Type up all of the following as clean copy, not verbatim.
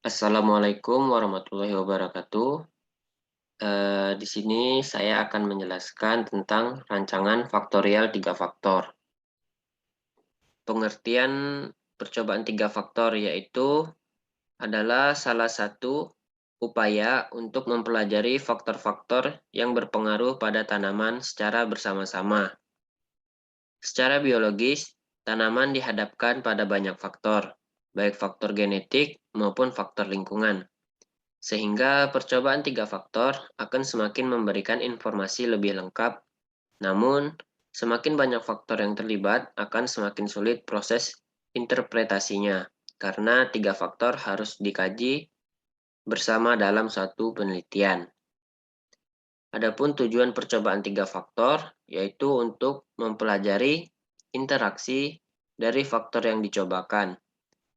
Assalamualaikum warahmatullahi wabarakatuh. Di sini saya akan menjelaskan tentang rancangan faktorial tiga faktor. Pengertian percobaan tiga faktor yaitu adalah salah satu upaya untuk mempelajari faktor-faktor yang berpengaruh pada tanaman secara bersama-sama. Secara biologis, tanaman dihadapkan pada banyak faktor, baik faktor genetik maupun faktor lingkungan. Sehingga percobaan tiga faktor akan semakin memberikan informasi lebih lengkap, namun semakin banyak faktor yang terlibat akan semakin sulit proses interpretasinya, karena tiga faktor harus dikaji bersama dalam suatu penelitian. Adapun tujuan percobaan tiga faktor yaitu untuk mempelajari interaksi dari faktor yang dicobakan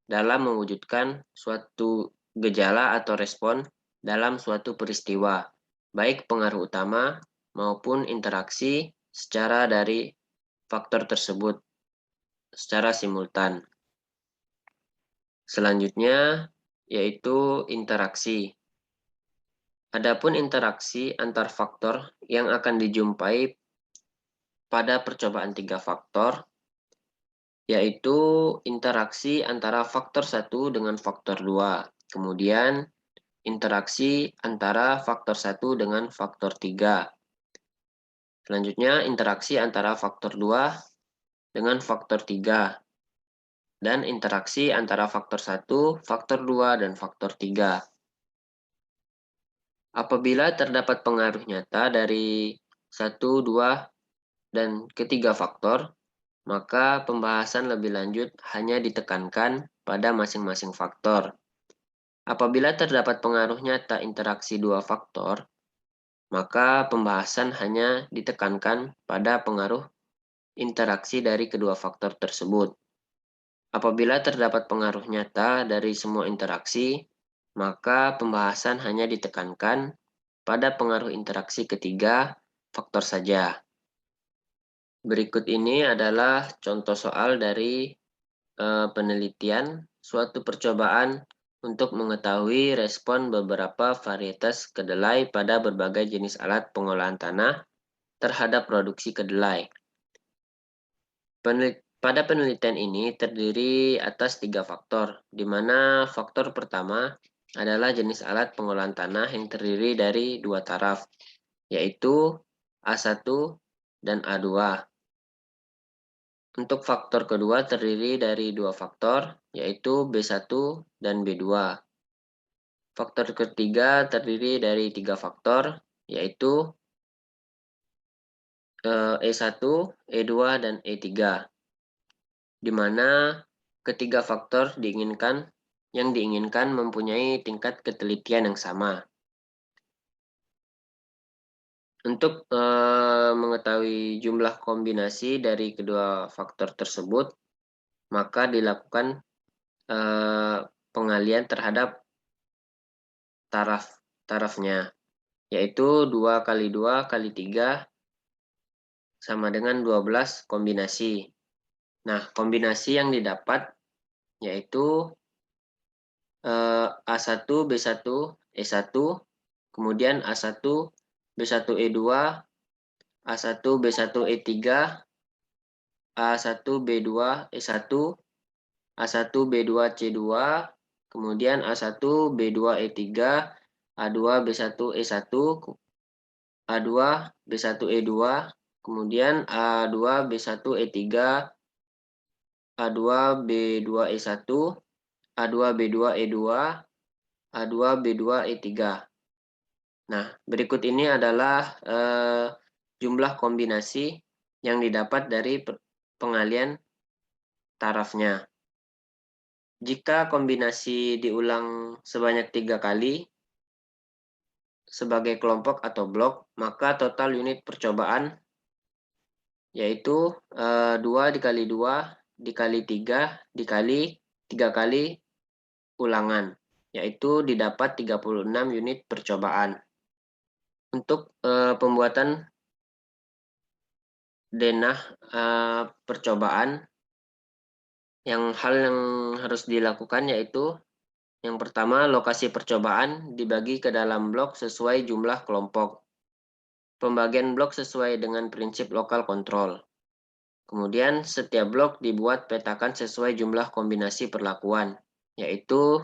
dalam mewujudkan suatu gejala atau respon dalam suatu peristiwa, baik pengaruh utama maupun interaksi secara dari faktor tersebut secara simultan. Selanjutnya yaitu interaksi. Adapun interaksi antar faktor yang akan dijumpai pada percobaan tiga faktor yaitu interaksi antara faktor 1 dengan faktor 2. Kemudian interaksi antara faktor 1 dengan faktor 3. Selanjutnya, interaksi antara faktor 2 dengan faktor 3. Dan interaksi antara faktor 1, faktor 2, dan faktor 3. Apabila terdapat pengaruh nyata dari 1, 2, dan ketiga faktor, maka pembahasan lebih lanjut hanya ditekankan pada masing-masing faktor. Apabila terdapat pengaruh nyata interaksi dua faktor, maka pembahasan hanya ditekankan pada pengaruh interaksi dari kedua faktor tersebut. Apabila terdapat pengaruh nyata dari semua interaksi, maka pembahasan hanya ditekankan pada pengaruh interaksi ketiga faktor saja. Berikut ini adalah contoh soal dari penelitian suatu percobaan untuk mengetahui respon beberapa varietas kedelai pada berbagai jenis alat pengolahan tanah terhadap produksi kedelai. Pada penelitian ini terdiri atas 3 faktor, di mana faktor pertama adalah jenis alat pengolahan tanah yang terdiri dari 2 taraf, yaitu A1 dan A2. Untuk faktor kedua terdiri dari 2 faktor, yaitu B1 dan B2. Faktor ketiga terdiri dari 3 faktor, yaitu E1, E2, dan E3. Di mana ketiga faktor yang diinginkan mempunyai tingkat ketelitian yang sama. Untuk mengetahui jumlah kombinasi dari kedua faktor tersebut, maka dilakukan pengalian terhadap tarafnya, yaitu 2 kali 2 kali 3 sama dengan 12 kombinasi. Nah, kombinasi yang didapat yaitu A1, B1, E1, kemudian A1, B1, E2, A1, B1, E3, A1, B2, E1, A1, B2, C2, kemudian A1, B2, E3, A2, B1, E1, A2, B1, E2, kemudian A2, B1, E3, A2, B2, E1, A2, B2, E2, A2, B2, E3. Nah, berikut ini adalah jumlah kombinasi yang didapat dari pengalian tarafnya. Jika kombinasi diulang sebanyak 3 kali sebagai kelompok atau blok, maka total unit percobaan yaitu 2 dikali 2 dikali 3 dikali 3 kali ulangan, yaitu didapat 36 unit percobaan. Untuk pembuatan denah percobaan, hal yang harus dilakukan yaitu Yang pertama, lokasi percobaan dibagi ke dalam blok sesuai jumlah kelompok. Pembagian blok sesuai dengan prinsip lokal kontrol. Kemudian, setiap blok dibuat petakan sesuai jumlah kombinasi perlakuan, yaitu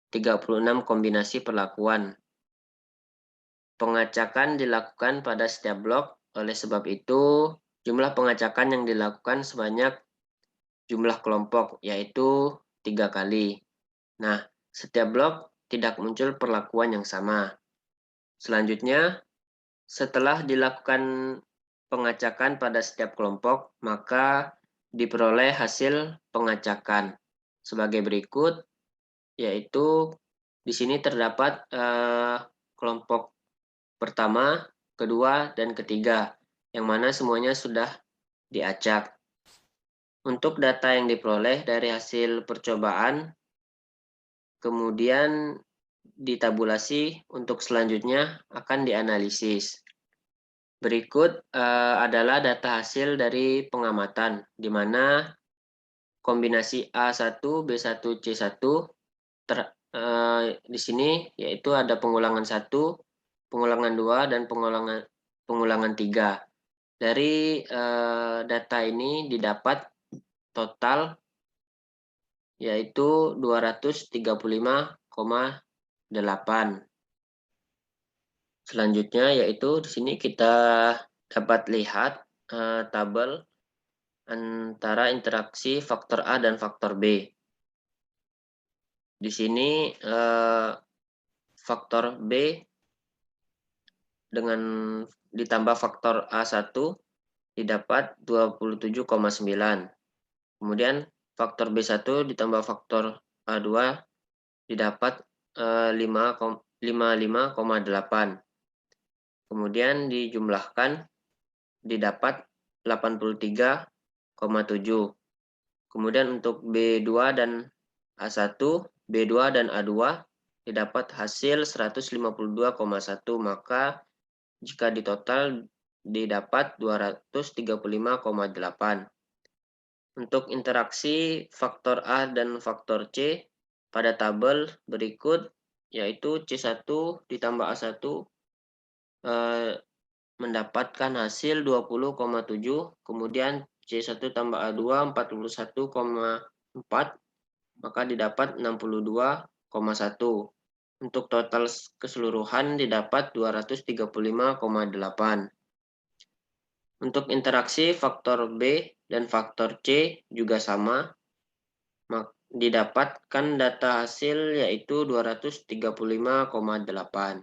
36 kombinasi perlakuan. Pengacakan dilakukan pada setiap blok, oleh sebab itu, jumlah pengacakan yang dilakukan sebanyak jumlah kelompok, yaitu 3 kali. Nah, setiap blok tidak muncul perlakuan yang sama. Selanjutnya, setelah dilakukan pengacakan pada setiap kelompok, maka diperoleh hasil pengacakan sebagai berikut, yaitu di sini terdapat kelompok pertama, kedua, dan ketiga, yang mana semuanya sudah diacak. Untuk data yang diperoleh dari hasil percobaan, kemudian ditabulasi untuk selanjutnya akan dianalisis. Berikut adalah data hasil dari pengamatan, di mana kombinasi A1, B1, C1 di sini yaitu ada pengulangan 1, pengulangan 2, dan pengulangan 3. Dari data ini didapat total yaitu 235,8. Selanjutnya yaitu di sini kita dapat lihat tabel antara interaksi faktor A dan faktor B. Di sini faktor B dengan ditambah faktor A1 didapat 27,9. Kemudian faktor B1 ditambah faktor A2 didapat 55,8. Kemudian dijumlahkan didapat 83,7. Kemudian untuk B2 dan A1, B2 dan A2 didapat hasil 152,1, maka jika ditotal didapat 235,8. Untuk interaksi faktor A dan faktor C pada tabel berikut, yaitu C1 ditambah A1 mendapatkan hasil 20,7, kemudian C1 tambah A2 41,4, maka didapat 62,1. Untuk total keseluruhan didapat 235,8. Untuk interaksi faktor B dan faktor C juga sama, didapatkan data hasil yaitu 235,8.